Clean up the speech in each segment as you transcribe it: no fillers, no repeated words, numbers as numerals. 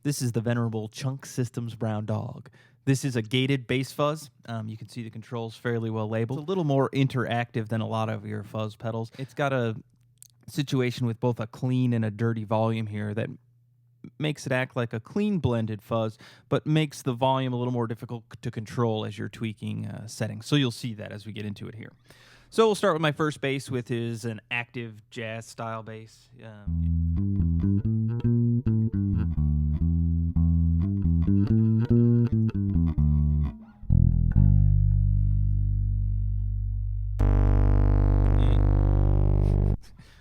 This is the venerable Chunk Systems Brown Dog. This is a gated bass fuzz. You can see the controls fairly well labeled. It's a little more interactive than a lot of your fuzz pedals. It's got a situation with both a clean and a dirty volume here that makes it act like a clean blended fuzz, but makes the volume a little more difficult to control as you're tweaking settings. So you'll see that as we get into it here. So we'll start with my first bass, which is an active jazz style bass.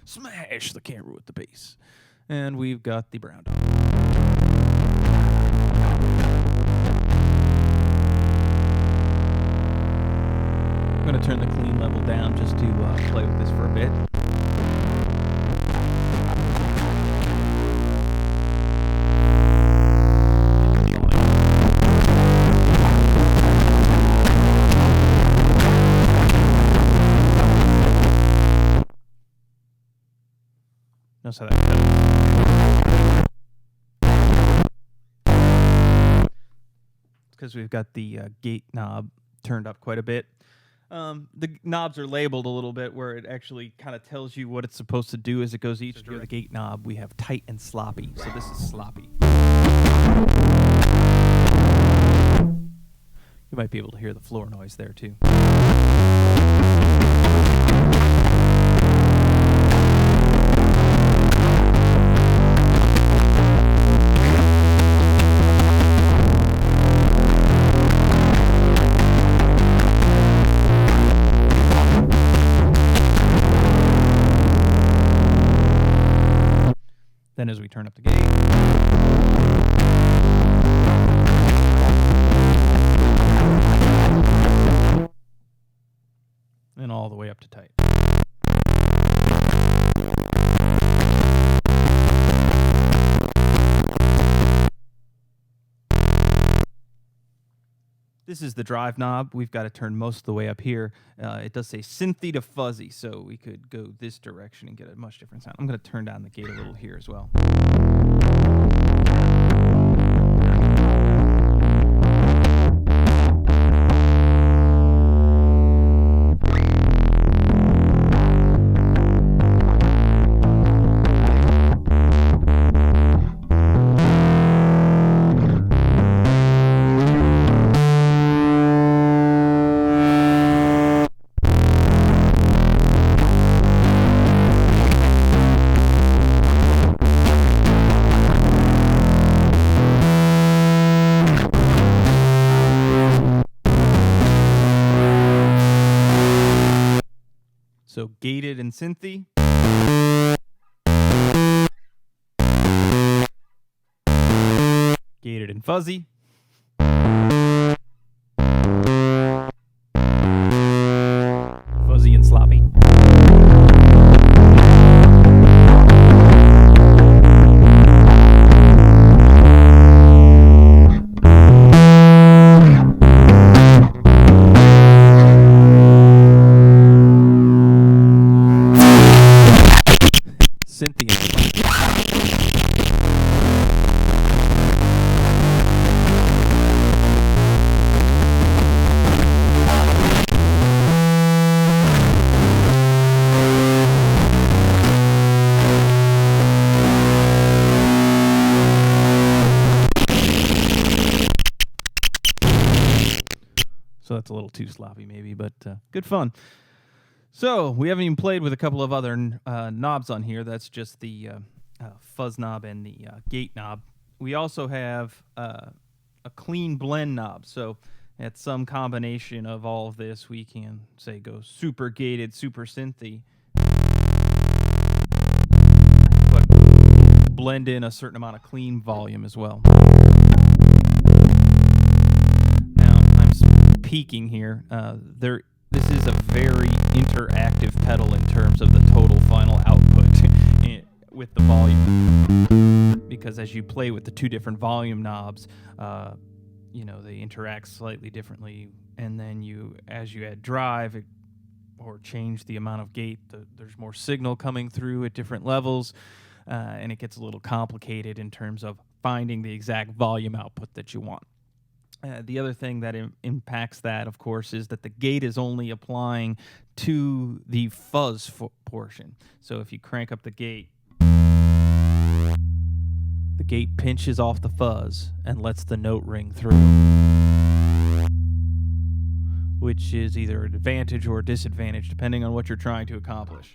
Smash the camera with the bass. And we've got the brown dog. I'm going to turn the clean level down just to play with this for a bit. Notice how that it's because we've got the gate knob turned up quite a bit. The knobs are labeled a little bit where it actually kind of tells you what it's supposed to do as it goes each direction. The gate knob, we have tight and sloppy, so this is sloppy. You might be able to hear the floor noise there too. Then as we turn up the gate, and all the way up to tight. This is the drive knob. We've got to turn most of the way up here. It does say synthy to fuzzy, so we could go this direction and get a much different sound. I'm going to turn down the gate a little here as well. So gated and synthy. Gated and fuzzy. Fuzzy and sloppy. Synthy and sloppy. So that's a little too sloppy maybe, but good fun. So we haven't even played with a couple of other knobs on here. That's just the fuzz knob and the gate knob. We also have a clean blend knob. So at some combination of all of this, we can say go super gated, super synthy, but blend in a certain amount of clean volume as well. Now I'm peaking here. This is a very interactive pedal in terms of the total final output with the volume, because as you play with the two different volume knobs, they interact slightly differently, and then as you add drive or change the amount of gate, there's more signal coming through at different levels, and it gets a little complicated in terms of finding the exact volume output that you want. The other thing that impacts that, of course, is that the gate is only applying to the fuzz portion. So if you crank up the gate pinches off the fuzz and lets the note ring through, which is either an advantage or a disadvantage depending on what you're trying to accomplish.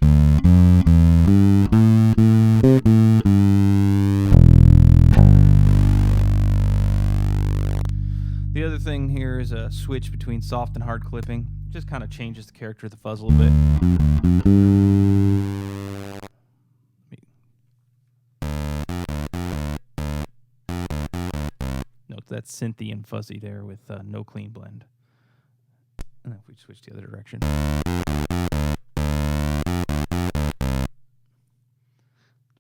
The other thing here is a switch between soft and hard clipping. It just kind of changes the character of the fuzz a little bit. Note that synthy and fuzzy there with no clean blend. And then if we switch the other direction. Let's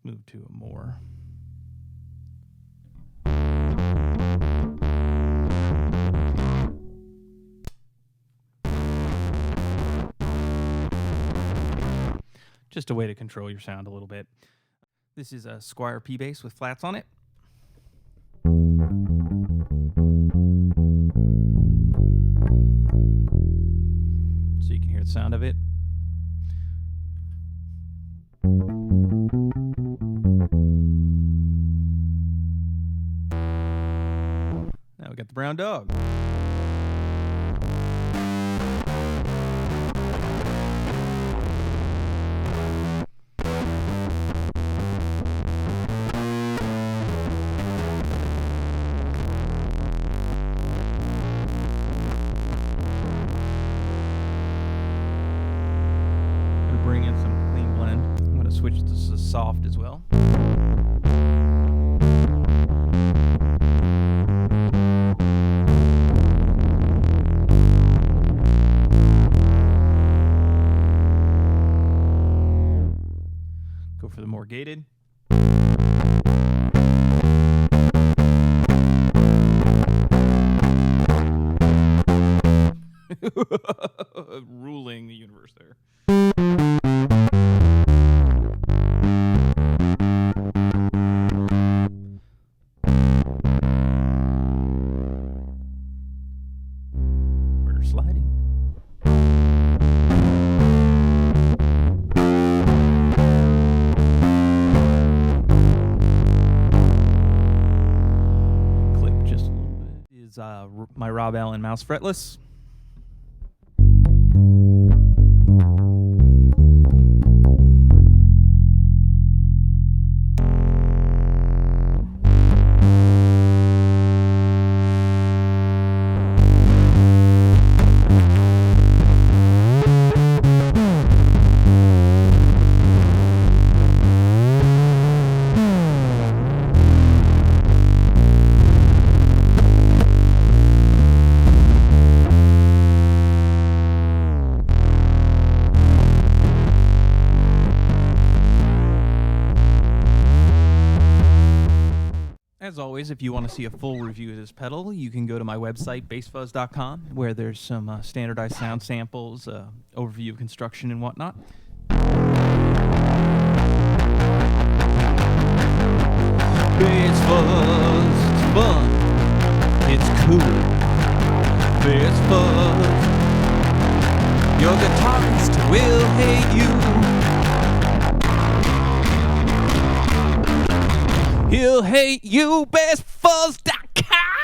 move to a more. Just a way to control your sound a little bit. This is a Squier P bass with flats on it. So you can hear the sound of it. Now we got the brown dog. Bring in some clean blend. I'm going to switch to soft as well. Go for the more gated. Ruling the universe there. We're sliding. Clip just a little bit. Is my Rob Allen mouse fretless. As always, if you want to see a full review of this pedal, you can go to my website, bassfuzz.com, where there's some standardized sound samples, overview of construction and whatnot. Bass Fuzz, it's fun, it's cool. Bass Fuzz, your guitarist will hate you. He'll hate you, bassfuzz.com.